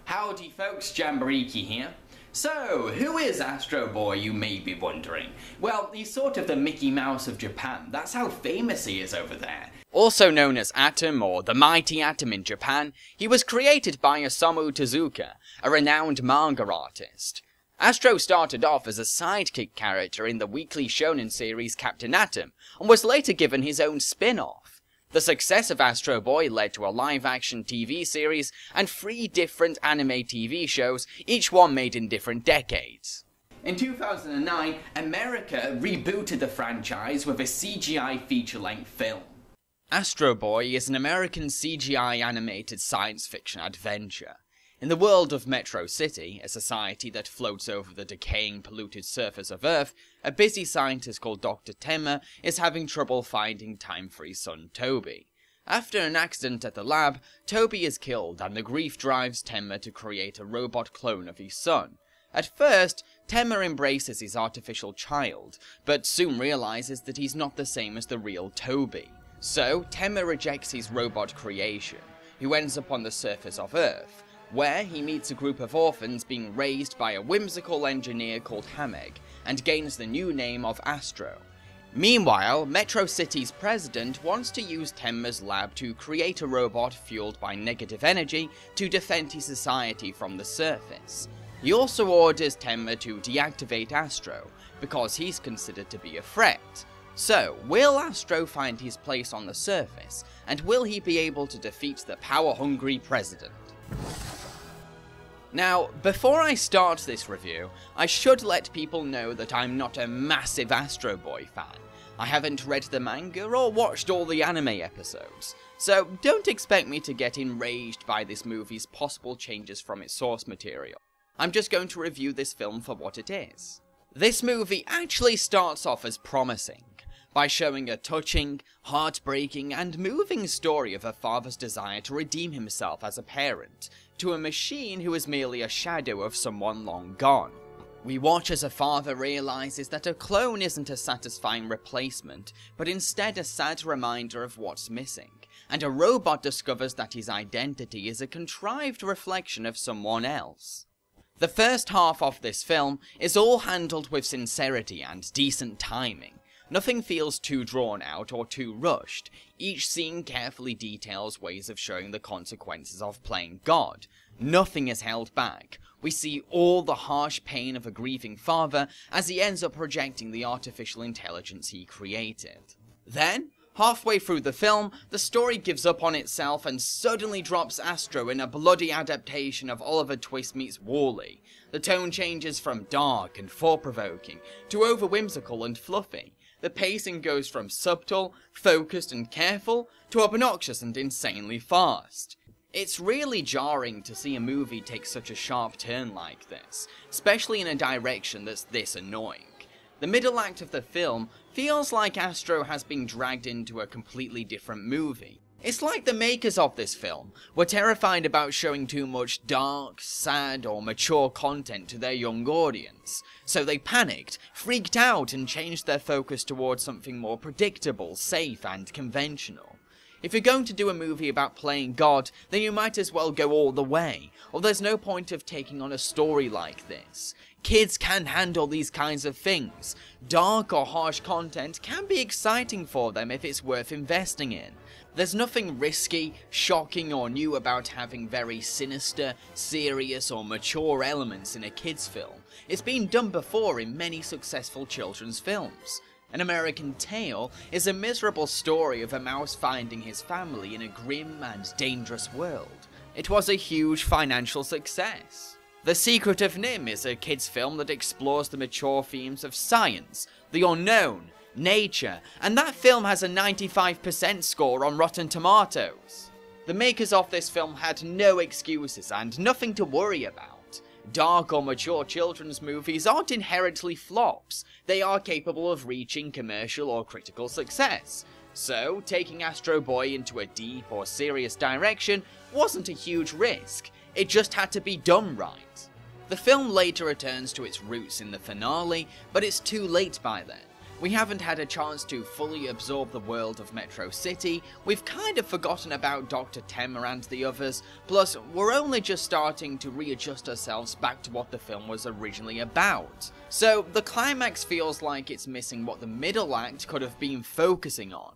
Howdy folks, Jamboriki here. So, who is Astro Boy, you may be wondering? Well, he's sort of the Mickey Mouse of Japan. That's how famous he is over there. Also known as Atom, or the Mighty Atom in Japan, he was created by Osamu Tezuka, a renowned manga artist. Astro started off as a sidekick character in the weekly shonen series Captain Atom, and was later given his own spin-off. The success of Astro Boy led to a live-action TV series and 3 different anime TV shows, each one made in different decades. In 2009, America rebooted the franchise with a CGI feature-length film. Astro Boy is an American CGI animated science fiction adventure. In the world of Metro City, a society that floats over the decaying, polluted surface of Earth, a busy scientist called Dr. Tenma is having trouble finding time for his son Toby. After an accident at the lab, Toby is killed and the grief drives Tenma to create a robot clone of his son. At first, Tenma embraces his artificial child, but soon realizes that he's not the same as the real Toby. So, Tenma rejects his robot creation, who ends up on the surface of Earth, where he meets a group of orphans being raised by a whimsical engineer called Hamek, and gains the new name of Astro. Meanwhile, Metro City's president wants to use Tenma's lab to create a robot fueled by negative energy to defend his society from the surface. He also orders Tenma to deactivate Astro, because he's considered to be a threat. So, will Astro find his place on the surface, and will he be able to defeat the power-hungry president? Now, before I start this review, I should let people know that I'm not a massive Astro Boy fan. I haven't read the manga or watched all the anime episodes, so don't expect me to get enraged by this movie's possible changes from its source material. I'm just going to review this film for what it is. This movie actually starts off as promising, by showing a touching, heartbreaking, and moving story of a father's desire to redeem himself as a parent, to a machine who is merely a shadow of someone long gone. We watch as a father realizes that a clone isn't a satisfying replacement, but instead a sad reminder of what's missing, and a robot discovers that his identity is a contrived reflection of someone else. The first half of this film is all handled with sincerity and decent timing. Nothing feels too drawn out or too rushed. Each scene carefully details ways of showing the consequences of playing God. Nothing is held back. We see all the harsh pain of a grieving father as he ends up rejecting the artificial intelligence he created. Then, halfway through the film, the story gives up on itself and suddenly drops Astro in a bloody adaptation of Oliver Twist meets Wall-E. The tone changes from dark and thought-provoking to over-whimsical and fluffy. The pacing goes from subtle, focused and careful, to obnoxious and insanely fast. It's really jarring to see a movie take such a sharp turn like this, especially in a direction that's this annoying. The middle act of the film feels like Astro has been dragged into a completely different movie. It's like the makers of this film were terrified about showing too much dark, sad, or mature content to their young audience, so they panicked, freaked out, and changed their focus towards something more predictable, safe, and conventional. If you're going to do a movie about playing God, then you might as well go all the way, or there's no point of taking on a story like this. Kids can handle these kinds of things. Dark or harsh content can be exciting for them if it's worth investing in. There's nothing risky, shocking, or new about having very sinister, serious, or mature elements in a kids' film. It's been done before in many successful children's films. An American Tail is a miserable story of a mouse finding his family in a grim and dangerous world. It was a huge financial success. The Secret of NIMH is a kids' film that explores the mature themes of science, the unknown, nature, and that film has a 95% score on Rotten Tomatoes. The makers of this film had no excuses and nothing to worry about. Dark or mature children's movies aren't inherently flops. They are capable of reaching commercial or critical success. So, taking Astro Boy into a deep or serious direction wasn't a huge risk, it just had to be done right. The film later returns to its roots in the finale, but it's too late by then. We haven't had a chance to fully absorb the world of Metro City, we've kind of forgotten about Dr. Temmer and the others, plus we're only just starting to readjust ourselves back to what the film was originally about. So the climax feels like it's missing what the middle act could have been focusing on.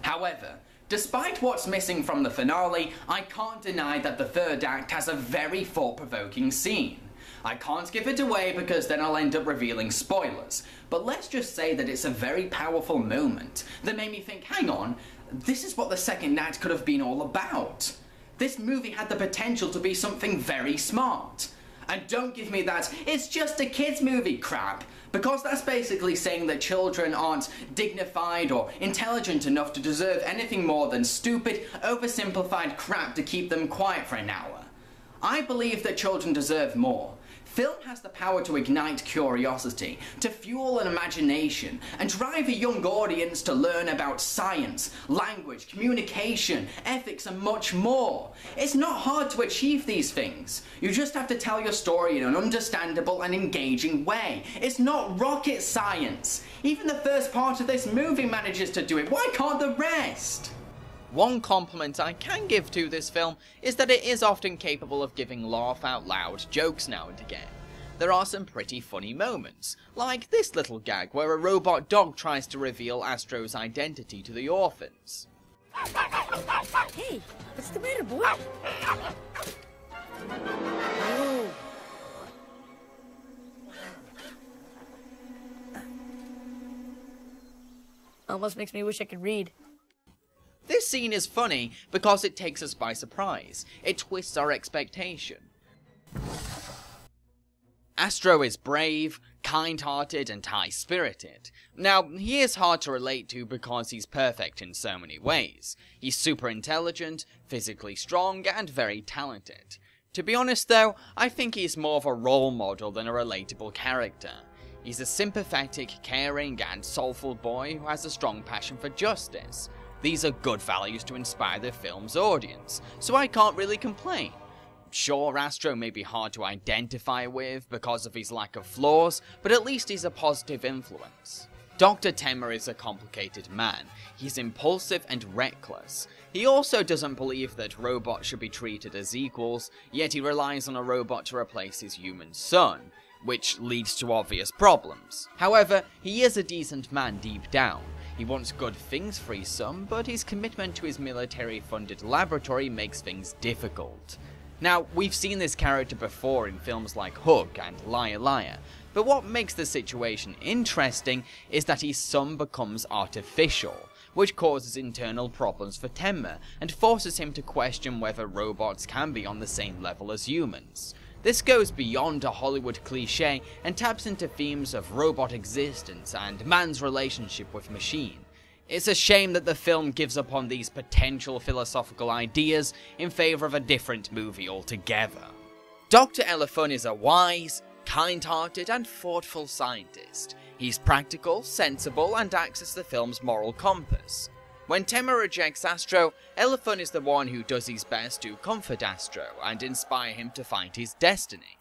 However, despite what's missing from the finale, I can't deny that the third act has a very thought-provoking scene. I can't give it away because then I'll end up revealing spoilers, but let's just say that it's a very powerful moment that made me think, hang on, this is what the second act could have been all about. This movie had the potential to be something very smart. And don't give me that, it's just a kids movie crap, because that's basically saying that children aren't dignified or intelligent enough to deserve anything more than stupid, oversimplified crap to keep them quiet for an hour. I believe that children deserve more. Film has the power to ignite curiosity, to fuel an imagination, and drive a young audience to learn about science, language, communication, ethics, and much more. It's not hard to achieve these things. You just have to tell your story in an understandable and engaging way. It's not rocket science. Even the first part of this movie manages to do it. Why can't the rest? One compliment I can give to this film is that it is often capable of giving laugh-out-loud jokes now and again. There are some pretty funny moments, like this little gag where a robot dog tries to reveal Astro's identity to the orphans. Hey, what's the matter, boy? Oh. Almost makes me wish I could read. This scene is funny because it takes us by surprise. It twists our expectation. Astro is brave, kind-hearted, and high-spirited. Now, he is hard to relate to because he's perfect in so many ways. He's super intelligent, physically strong, and very talented. To be honest though, I think he's more of a role model than a relatable character. He's a sympathetic, caring, and soulful boy who has a strong passion for justice. These are good values to inspire the film's audience, so I can't really complain. Sure, Astro may be hard to identify with because of his lack of flaws, but at least he's a positive influence. Dr. Temmer is a complicated man. He's impulsive and reckless. He also doesn't believe that robots should be treated as equals, yet he relies on a robot to replace his human son, which leads to obvious problems. However, he is a decent man deep down. He wants good things for his son, but his commitment to his military-funded laboratory makes things difficult. Now, we've seen this character before in films like Hook and Liar Liar, but what makes the situation interesting is that his son becomes artificial, which causes internal problems for Temmer and forces him to question whether robots can be on the same level as humans. This goes beyond a Hollywood cliché and taps into themes of robot existence and man's relationship with machine. It's a shame that the film gives up on these potential philosophical ideas in favour of a different movie altogether. Dr. Elefun is a wise, kind-hearted and thoughtful scientist. He's practical, sensible, and acts as the film's moral compass. When Temmer rejects Astro, Elefun is the one who does his best to comfort Astro and inspire him to find his destiny.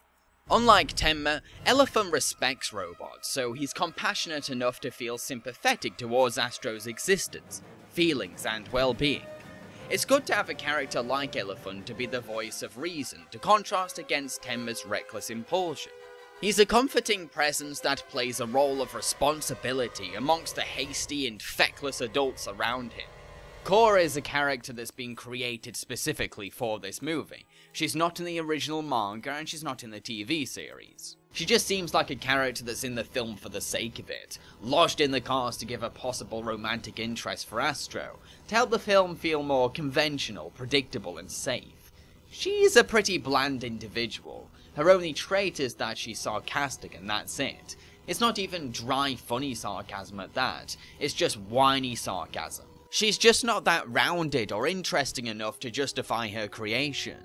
Unlike Temmer, Elefun respects robots, so he's compassionate enough to feel sympathetic towards Astro's existence, feelings, and well-being. It's good to have a character like Elefun to be the voice of reason, to contrast against Temmer's reckless impulsion. He's a comforting presence that plays a role of responsibility amongst the hasty and feckless adults around him. Cora is a character that's been created specifically for this movie. She's not in the original manga and she's not in the TV series. She just seems like a character that's in the film for the sake of it, lodged in the cast to give a possible romantic interest for Astro, to help the film feel more conventional, predictable, and safe. She's a pretty bland individual. Her only trait is that she's sarcastic and that's it. It's not even dry, funny sarcasm at that, it's just whiny sarcasm. She's just not that rounded or interesting enough to justify her creation.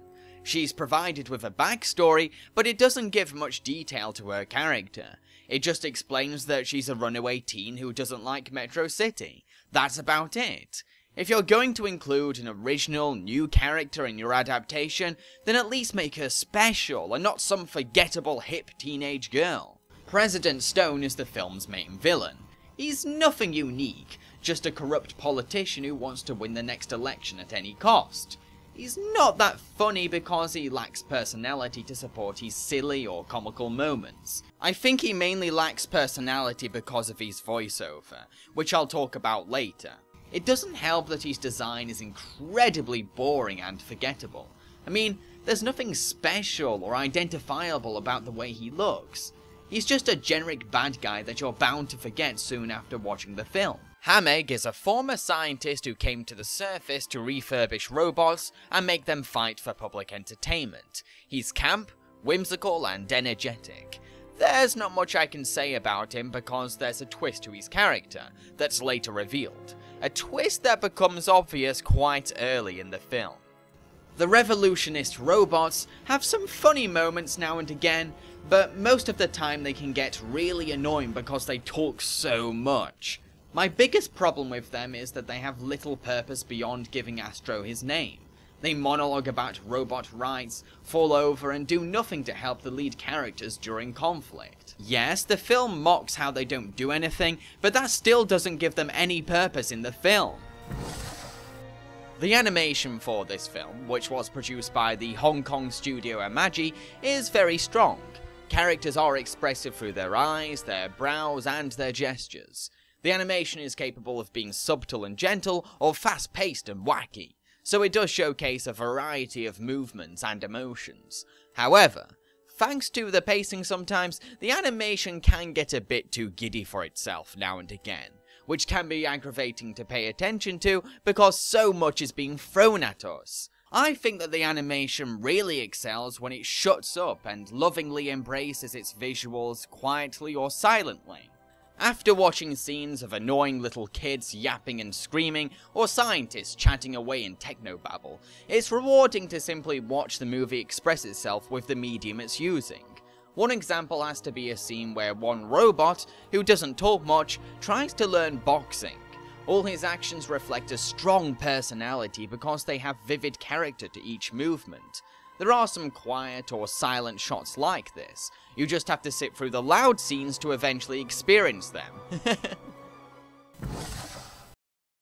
She's provided with a backstory, but it doesn't give much detail to her character. It just explains that she's a runaway teen who doesn't like Metro City. That's about it. If you're going to include an original, new character in your adaptation, then at least make her special and not some forgettable hip teenage girl. President Stone is the film's main villain. He's nothing unique, just a corrupt politician who wants to win the next election at any cost. He's not that funny because he lacks personality to support his silly or comical moments. I think he mainly lacks personality because of his voiceover, which I'll talk about later. It doesn't help that his design is incredibly boring and forgettable. I mean, there's nothing special or identifiable about the way he looks. He's just a generic bad guy that you're bound to forget soon after watching the film. Hamegg is a former scientist who came to the surface to refurbish robots and make them fight for public entertainment. He's camp, whimsical, and energetic. There's not much I can say about him because there's a twist to his character that's later revealed. A twist that becomes obvious quite early in the film. The revolutionist robots have some funny moments now and again, but most of the time they can get really annoying because they talk so much. My biggest problem with them is that they have little purpose beyond giving Astro his name. They monologue about robot rights, fall over, and do nothing to help the lead characters during conflict. Yes, the film mocks how they don't do anything, but that still doesn't give them any purpose in the film. The animation for this film, which was produced by the Hong Kong studio Imagi, is very strong. Characters are expressive through their eyes, their brows, and their gestures. The animation is capable of being subtle and gentle, or fast-paced and wacky, so it does showcase a variety of movements and emotions. However, thanks to the pacing sometimes, the animation can get a bit too giddy for itself now and again, which can be aggravating to pay attention to because so much is being thrown at us. I think that the animation really excels when it shuts up and lovingly embraces its visuals quietly or silently. After watching scenes of annoying little kids yapping and screaming, or scientists chatting away in technobabble, it's rewarding to simply watch the movie express itself with the medium it's using. One example has to be a scene where one robot, who doesn't talk much, tries to learn boxing. All his actions reflect a strong personality because they have vivid character to each movement. There are some quiet or silent shots like this. You just have to sit through the loud scenes to eventually experience them.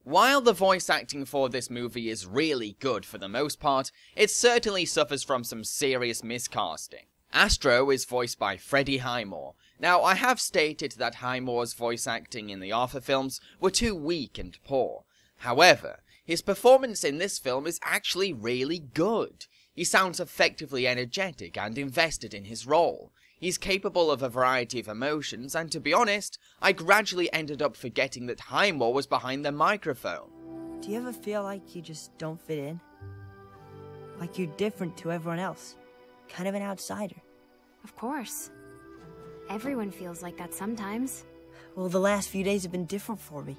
While the voice acting for this movie is really good for the most part, it certainly suffers from some serious miscasting. Astro is voiced by Freddie Highmore. Now, I have stated that Highmore's voice acting in the Arthur films were too weak and poor. However, his performance in this film is actually really good. He sounds effectively energetic and invested in his role. He's capable of a variety of emotions, and to be honest, I gradually ended up forgetting that Highmore was behind the microphone. Do you ever feel like you just don't fit in? Like you're different to everyone else? Kind of an outsider? Of course. Everyone feels like that sometimes. Well, the last few days have been different for me.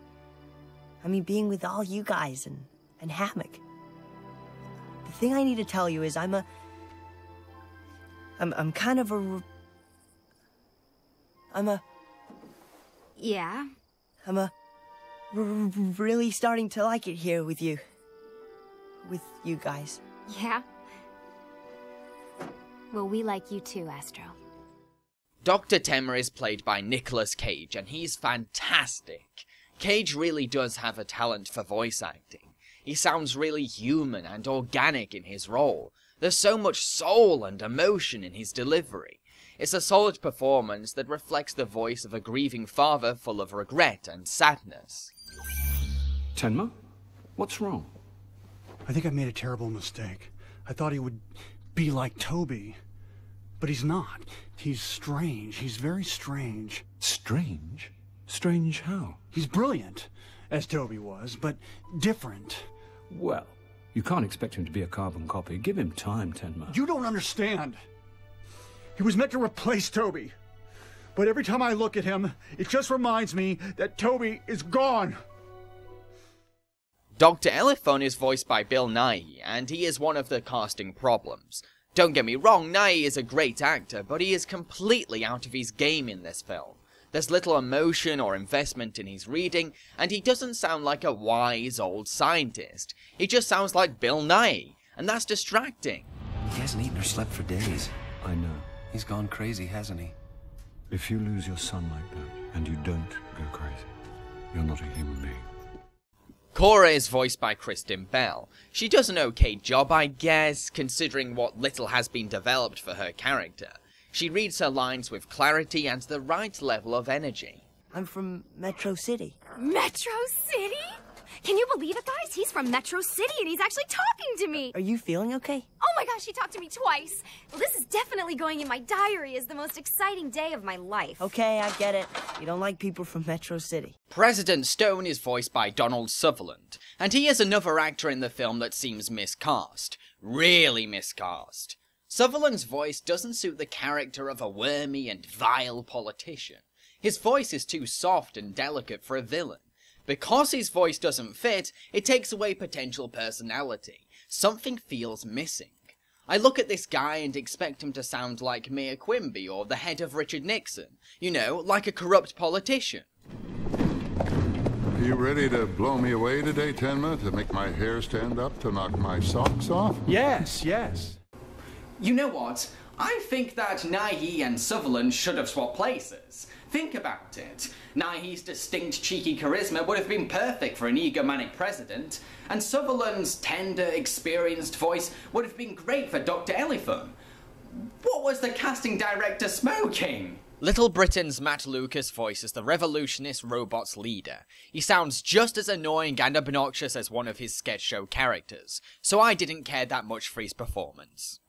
I mean, being with all you guys and Hamegg. The thing I need to tell you is I'm really starting to like it here with you. With you guys. Yeah? Well, we like you too, Astro. Dr. Temmer is played by Nicolas Cage, and he's fantastic. Cage really does have a talent for voice acting. He sounds really human and organic in his role. There's so much soul and emotion in his delivery. It's a solid performance that reflects the voice of a grieving father full of regret and sadness. Tenma? What's wrong? I think I made a terrible mistake. I thought he would be like Toby. But he's not. He's strange. He's very strange. Strange? Strange how? He's brilliant, as Toby was, but different. Well, you can't expect him to be a carbon copy. Give him time, Tenma. You don't understand. He was meant to replace Toby. But every time I look at him, it just reminds me that Toby is gone. Dr. Elephone is voiced by Bill Nighy, and he is one of the casting problems. Don't get me wrong, Nighy is a great actor, but he is completely out of his game in this film. There's little emotion or investment in his reading, and he doesn't sound like a wise old scientist. He just sounds like Bill Nighy, and that's distracting. He hasn't eaten or slept for days. I know. He's gone crazy, hasn't he? If you lose your son like that, and you don't go crazy, you're not a human being. Cora is voiced by Kristen Bell. She does an okay job, I guess, considering what little has been developed for her character. She reads her lines with clarity and the right level of energy. I'm from Metro City. Metro City? Can you believe it, guys? He's from Metro City and he's actually talking to me. Are you feeling okay? Oh my gosh, he talked to me twice. Well, this is definitely going in my diary as the most exciting day of my life. Okay, I get it. You don't like people from Metro City. President Stone is voiced by Donald Sutherland, and he is another actor in the film that seems miscast. Really miscast. Sutherland's voice doesn't suit the character of a wormy and vile politician. His voice is too soft and delicate for a villain. Because his voice doesn't fit, it takes away potential personality. Something feels missing. I look at this guy and expect him to sound like Mayor Quimby or the head of Richard Nixon. You know, like a corrupt politician. Are you ready to blow me away today, Tenma? To make my hair stand up? To knock my socks off? Yes, yes. You know what? I think that Nighy and Sutherland should have swapped places. Think about it. Nighy's distinct cheeky charisma would have been perfect for an egomanic president, and Sutherland's tender, experienced voice would have been great for Dr. Elephant. What was the casting director smoking? Little Britain's Matt Lucas voices the revolutionist robot's leader. He sounds just as annoying and obnoxious as one of his sketch show characters, so I didn't care that much for his performance.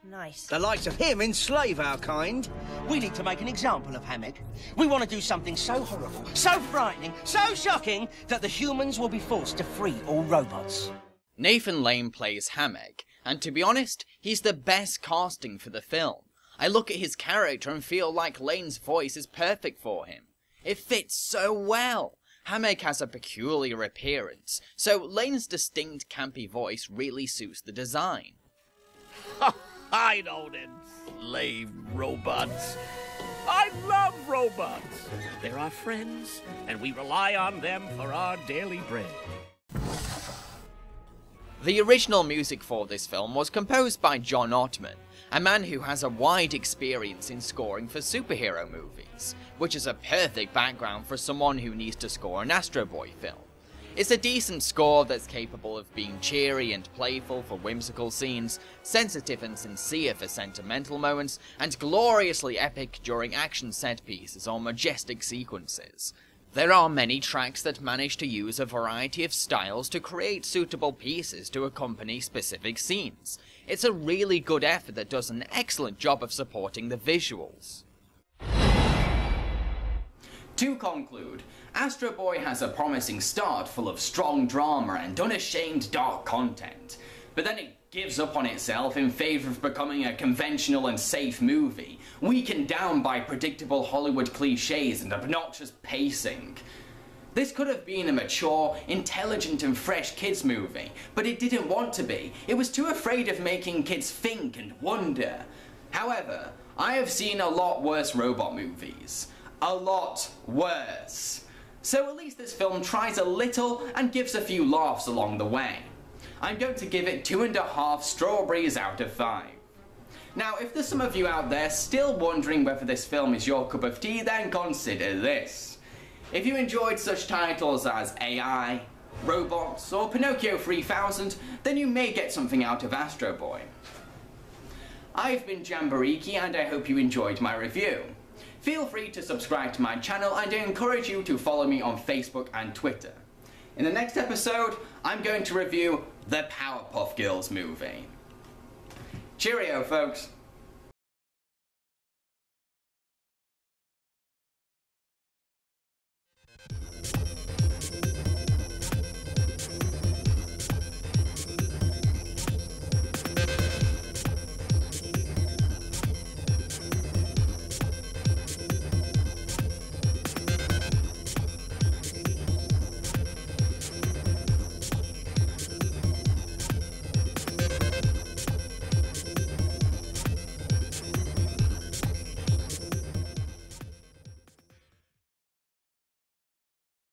Nice. The likes of him enslave our kind. We need to make an example of Hammock. We want to do something so horrible, so frightening, so shocking, that the humans will be forced to free all robots. Nathan Lane plays Hammock, and to be honest, he's the best casting for the film. I look at his character and feel like Lane's voice is perfect for him. It fits so well. Hammock has a peculiar appearance, so Lane's distinct campy voice really suits the design. I don't enslave robots. I love robots. They're our friends, and we rely on them for our daily bread. The original music for this film was composed by John Ottman, a man who has a wide experience in scoring for superhero movies, which is a perfect background for someone who needs to score an Astro Boy film. It's a decent score that's capable of being cheery and playful for whimsical scenes, sensitive and sincere for sentimental moments, and gloriously epic during action set pieces or majestic sequences. There are many tracks that manage to use a variety of styles to create suitable pieces to accompany specific scenes. It's a really good effort that does an excellent job of supporting the visuals. To conclude, Astro Boy has a promising start full of strong drama and unashamed dark content, but then it gives up on itself in favour of becoming a conventional and safe movie, weakened down by predictable Hollywood cliches and obnoxious pacing. This could have been a mature, intelligent and fresh kids movie, but it didn't want to be. It was too afraid of making kids think and wonder. However, I have seen a lot worse robot movies. A lot worse. So at least this film tries a little and gives a few laughs along the way. I'm going to give it 2.5 strawberries out of 5. Now, if there's some of you out there still wondering whether this film is your cup of tea, then consider this. If you enjoyed such titles as AI, Robots, or Pinocchio 3000, then you may get something out of Astro Boy. I've been Jamboriki, and I hope you enjoyed my review. Feel free to subscribe to my channel, and I encourage you to follow me on Facebook and Twitter. In the next episode, I'm going to review the Powerpuff Girls movie. Cheerio, folks.